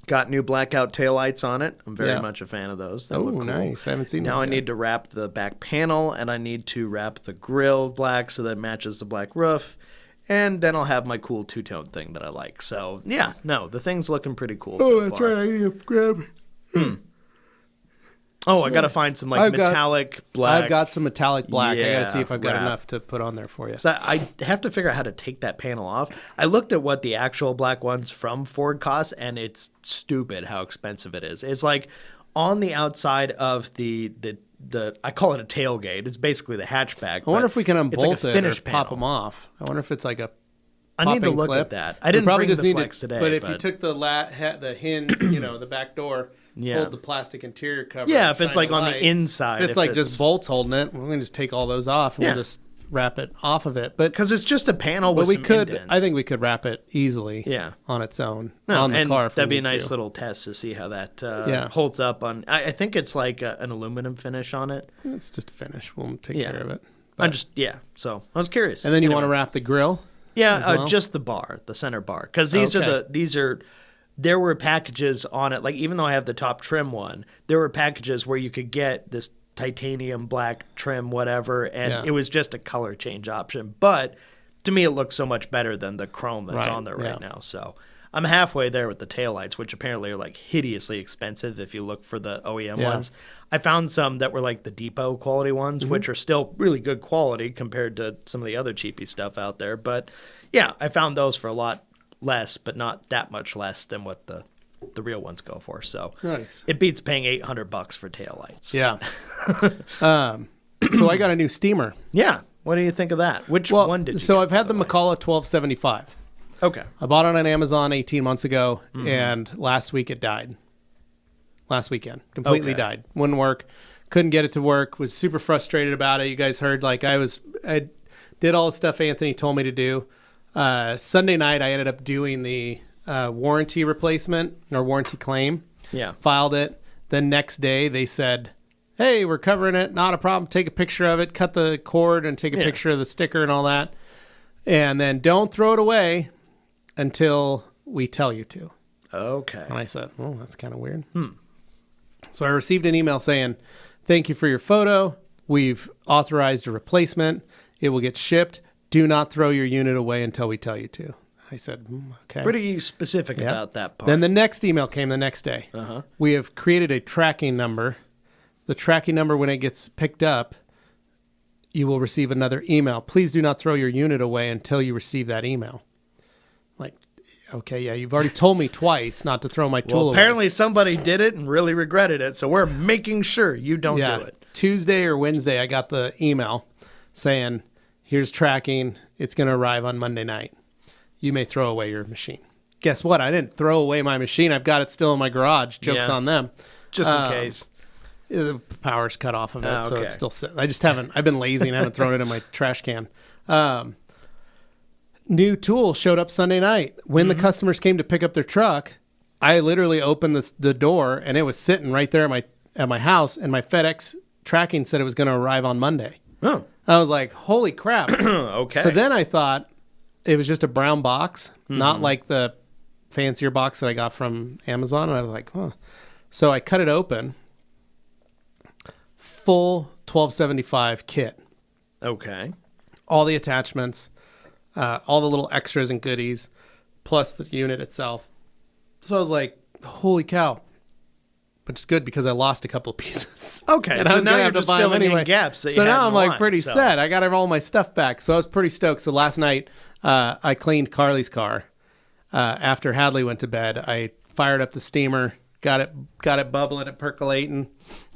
Got new blackout taillights on it. I'm very much a fan of those. They Oh, look cool. nice. I haven't seen Now those I yet. need to wrap the back panel, and I need to wrap the grill black so that it matches the black roof. And then I'll have my cool two-tone thing that I like. So, yeah, no, the thing's looking pretty cool so far. right. I need to grab it. Oh, I got to find some metallic black. I've got some metallic black. I got to see Yeah, if I've got wrap. enough to put on there for you. So I have to figure out how to take that panel off. I looked at what the actual black ones from Ford cost, and it's stupid how expensive it is. It's like on the outside of the I call it a tailgate. It's basically the hatchback. I wonder if we can unbolt like a it finish or pop panel. them off. I wonder if it's like a I need to popping look clip. at that. I didn't bring the Flex today. But if you took the hinge, the back door, hold the plastic interior cover. Yeah, and if it's shine like on the inside. If it's like just bolts holding it, we're going to just take all those off and we'll just wrap it off of it. But because it's just a panel with we some could, indents. I think we could wrap it easily on its own on the and car. If that'd be we a need nice to. little test to see how that holds up on. I think it's like an aluminum finish on it. It's just a finish. We'll take care of it. I'm just So I was curious. And then you want to wrap the grill? Yeah, as well? just the bar, the center bar, because there were packages on it. Like even though I have the top trim one, there were packages where you could get this titanium black trim, whatever, and it was just a color change option. But to me, it looks so much better than the chrome that's on there right now. So I'm halfway there with the taillights, which apparently are like hideously expensive if you look for the OEM ones. I found some that were like the Depot quality ones, which are still really good quality compared to some of the other cheapy stuff out there. But yeah, I found those for a lot less, but not that much less than what the real ones go for. So it beats paying $800 for taillights. Yeah. So I got a new steamer. Yeah. What do you think of that? Which one did you So get, I've had the by way? McCullough 1275. Okay. I bought it on Amazon 18 months ago, and last week it died. Last weekend. Completely died. Wouldn't work. Couldn't get it to work. Was super frustrated about it. You guys heard, like, I did all the stuff Anthony told me to do. Sunday night, I ended up doing the warranty replacement or warranty claim. Yeah. Filed it. The next day, they said, hey, we're covering it. Not a problem. Take a picture of it. Cut the cord and take a picture of the sticker and all that. And then don't throw it away until we tell you to. Okay. And I said, oh, that's kind of weird. So I received an email saying, thank you for your photo. We've authorized a replacement. It will get shipped. Do not throw your unit away until we tell you to. I said, okay. Pretty specific about that part. Then the next email came the next day. We have created a tracking number. The tracking number, when it gets picked up, you will receive another email. Please do not throw your unit away until you receive that email. Like, okay, yeah, you've already told me twice not to throw my tool away. Apparently somebody did it and really regretted it, so we're making sure you don't do it. Tuesday or Wednesday, I got the email saying, here's tracking. It's going to arrive on Monday night. You may throw away your machine. Guess what? I didn't throw away my machine. I've got it still in my garage. Joke's on them. Just in case. The power's cut off of it, so okay. it's still sitting. I've been lazy and haven't thrown it in my trash can. New tool showed up Sunday night. When the customers came to pick up their truck, I literally opened the door and it was sitting right there at my house, and my FedEx tracking said it was going to arrive on Monday. Oh. I was like, holy crap. Okay. So then I thought it was just a brown box, not like the fancier box that I got from Amazon. And I was like, huh. So I cut it open. Full 1275 kit. Okay. All the attachments, all the little extras and goodies, plus the unit itself. So I was like, holy cow. But it's good because I lost a couple of pieces. Okay, And I so was now gonna you're have to just buy them filling in anyway. gaps that you So now hadn't I'm like wanted, pretty so. set. I got all my stuff back. So I was pretty stoked. So last night, I cleaned Carly's car. After Hadley went to bed, I fired up the steamer, got it bubbling and percolating,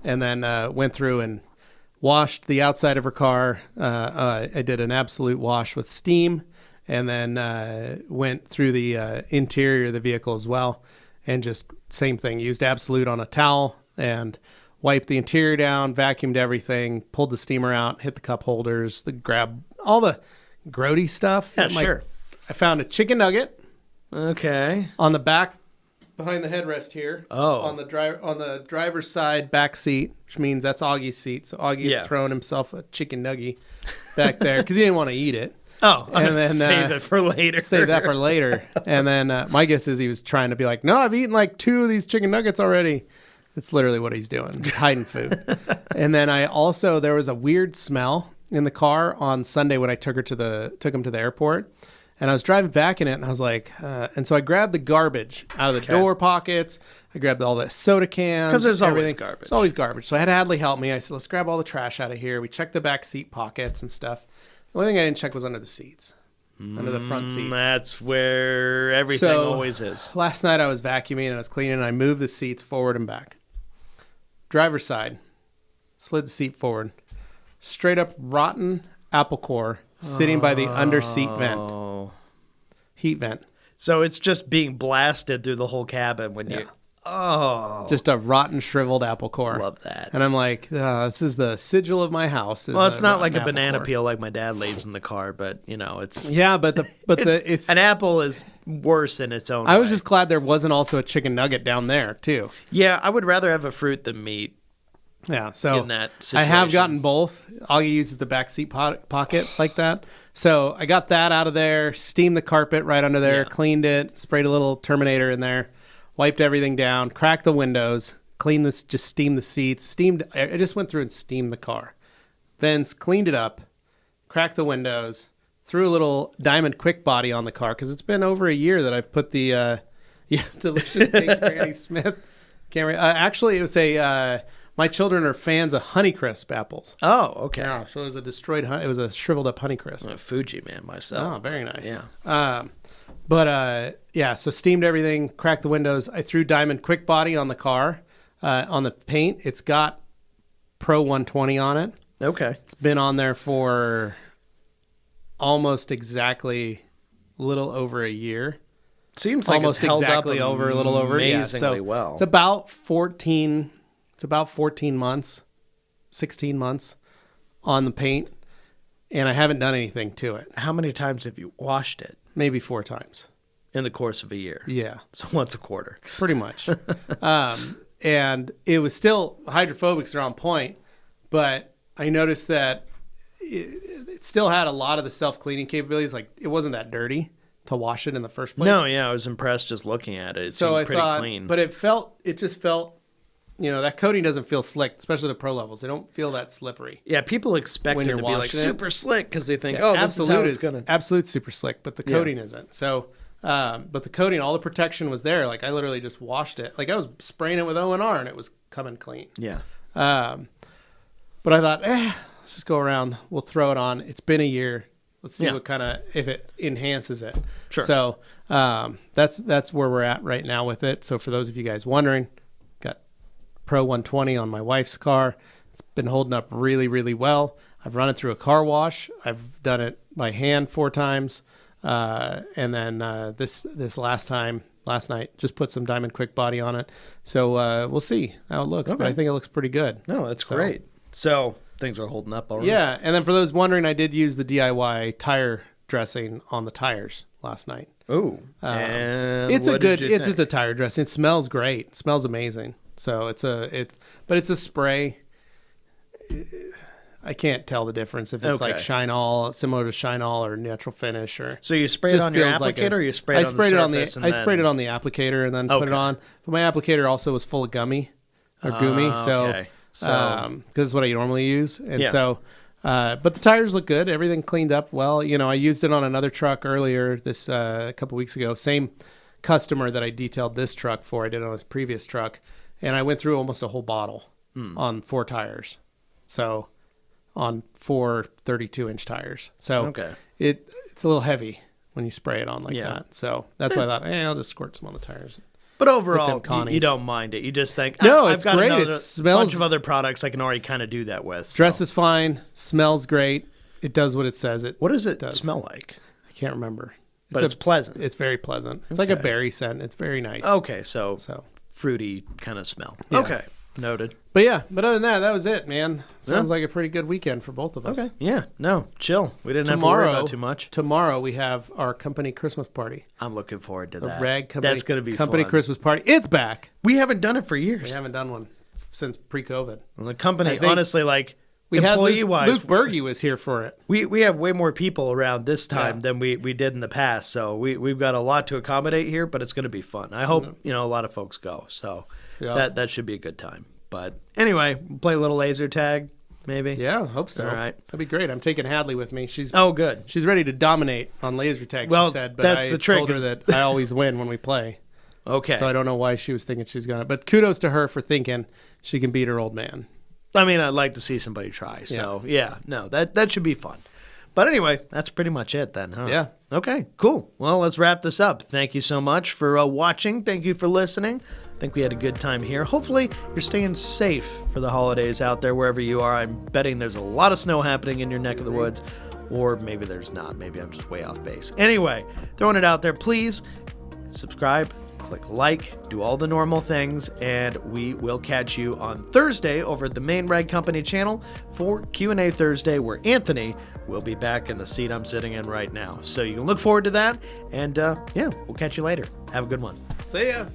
and then went through and washed the outside of her car. I did an absolute wash with steam, and then went through the interior of the vehicle as well, and just same thing. Used Absolute on a towel and wiped the interior down, vacuumed everything, pulled the steamer out, hit the cup holders, grab all the grody stuff. Yeah, sure. I found a chicken nugget Okay. on the back behind the headrest here. Oh. On the driver's side back seat, which means that's Augie's seat. So Augie had thrown himself a chicken nugget back there because he didn't want to eat it. Oh, And then, save it for later. Save that for later. And then my guess is he was trying to be like, no, I've eaten like 2 of these chicken nuggets already. That's literally what he's doing. He's hiding food. And then there was a weird smell in the car on Sunday when I took him to the airport. And I was driving back in it, and I was like, and so I grabbed the garbage out of the door pockets. I grabbed all the soda cans. Because there's always everything. garbage. There's always garbage. So I had Hadley help me. I said, let's grab all the trash out of here. We checked the back seat pockets and stuff. The only thing I didn't check was under the seats, under the front seats. That's where everything always is. Last night I was vacuuming and I was cleaning, and I moved the seats forward and back. Driver's side, slid the seat forward. Straight up rotten apple core sitting by the under seat vent. Heat vent. So it's just being blasted through the whole cabin when you... Oh. Just a rotten, shriveled apple core. Love that. And I'm like, this is the sigil of my house. Well, it's not like a apple banana core. peel like my dad leaves in the car, but, it's... Yeah, but it's an apple is worse in its own I was way. just glad there wasn't also a chicken nugget down there, too. Yeah, I would rather have a fruit than meat. Yeah, so In that I have situation. gotten both. All you use is the back seat pocket like that. So I got that out of there, steamed the carpet right under there, cleaned it, sprayed a little Terminator in there, wiped everything down, cracked the windows, cleaned this, just steamed the seats, I just went through and steamed the car. Then cleaned it up, cracked the windows, threw a little Diamond Quick Body on the car because it's been over a year that I've put the delicious baked Granny Smith. Actually, it was a... my children are fans of Honeycrisp apples. Oh, okay. Yeah, so it was a shriveled up Honeycrisp. I'm a Fuji man myself. Oh, very nice. Yeah. So steamed everything, cracked the windows. I threw Diamond Quick Body on the car, on the paint. It's got Pro 120 on it. Okay. It's been on there for almost exactly a little over a year. Seems like Almost it's held exactly up over, a little over. amazingly well. It's about 14 months, 16 months on the paint, and I haven't done anything to it. How many times have you washed it Maybe 4 times. in the course of a year? Yeah, So once a quarter. pretty much. And it was still, hydrophobics are on point, but I noticed that it still had a lot of the self-cleaning capabilities. Like, it wasn't that dirty to wash it in the first place. No, yeah, I was impressed just looking at it. It seemed pretty clean. But it just felt, that coating doesn't feel slick, especially the pro levels. They don't feel that slippery. Yeah, people expect When it you're to be like washing it. super slick because they think, this is how it's going to... Absolute super slick, but the coating isn't. So, but the coating, all the protection was there. Like, I literally just washed it. Like, I was spraying it with O&R and it was coming clean. Yeah. But I thought, let's just go around. We'll throw it on. It's been a year. Let's see what kind of, if it enhances it. Sure. So that's where we're at right now with it. So for those of you guys wondering, got Pro 120 on my wife's car. It's been holding up really, really well. I've run it through a car wash. I've done it by hand 4 times. And then this last night, just put some Diamond Quick Body on it. So we'll see how it looks. But I think it looks pretty good. No, that's great. So things are holding up already. Yeah, and then for those wondering, I did use the DIY tire dressing on the tires last night. Ooh. And It's what did you it's think? just a tire dressing. It smells great. It smells amazing. So but it's a spray. I can't tell the difference if it's like Okay. Shine All, similar to Shine All or Natural Finish, or So you sprayed it just on your feels like applicator or you sprayed I it on sprayed the it on the surface and I sprayed then- it on the applicator and then put it Okay. on. But my applicator also was full of gummy or goomy, so okay. because it's what I normally use, and Yeah. so. But the tires look good. Everything cleaned up well. I used it on another truck earlier this a couple weeks ago. Same customer that I detailed this truck for. I did it on his previous truck, and I went through almost a whole bottle on 4 tires. So on 4 32-inch tires. So Okay. it's a little heavy when you spray it on like Yeah. that. So that's why I thought, I'll just squirt some on the tires. But overall, them Connies. you don't mind it. You just think, No, I've it's got great. another It smells- bunch of other products I can already kind of do that with. Dress so. is fine. Smells great. It does what it says it. What does it does. smell like? I can't remember. But it's pleasant. It's very pleasant. It's like a berry scent. It's very nice. Okay, so So, fruity kind of smell. Yeah. Okay, noted. but other than that was it, man. Sounds like a pretty good weekend for both of us. Okay, yeah, no, chill. We didn't have to worry about too much. Tomorrow we have our company Christmas party. I'm looking forward to The that. Rag Company. That's going to be company fun. Christmas party. It's back. We haven't done it for We years. haven't done one since pre-COVID. And the company, I think honestly, like We had employee-wise, Luke Berge was here for it. we have way more people around this time Yeah. than we did in the past. So we've got a lot to accommodate here, but it's going to be fun. I hope a lot of folks go. So Yeah. that should be a good time. But anyway, we'll play a little laser tag. maybe? Yeah, I hope so. All right. That'd be great. I'm taking Hadley with me. She's good. She's ready to dominate on laser tag, Well, she said. But that's I the trick told her is- that I always win when we play. Okay. So I don't know why she was thinking she's going to. But kudos to her for thinking she can beat her old man. I mean, I'd like to see somebody try. So, that should be fun. But anyway, that's pretty much it then, huh? Yeah. Okay, cool. Well, let's wrap this up. Thank you so much for watching. Thank you for listening. I think we had a good time here. Hopefully, you're staying safe for the holidays out there, wherever you are. I'm betting there's a lot of snow happening in your neck of the woods. Or maybe there's not. Maybe I'm just way off base. Anyway, throwing it out there, please subscribe, click like, do all the normal things, and we will catch you on Thursday over at the Main Rag Company channel for Q&A Thursday, where Anthony will be back in the seat I'm sitting in right now. So you can look forward to that, and we'll catch you later. Have a good one. See ya.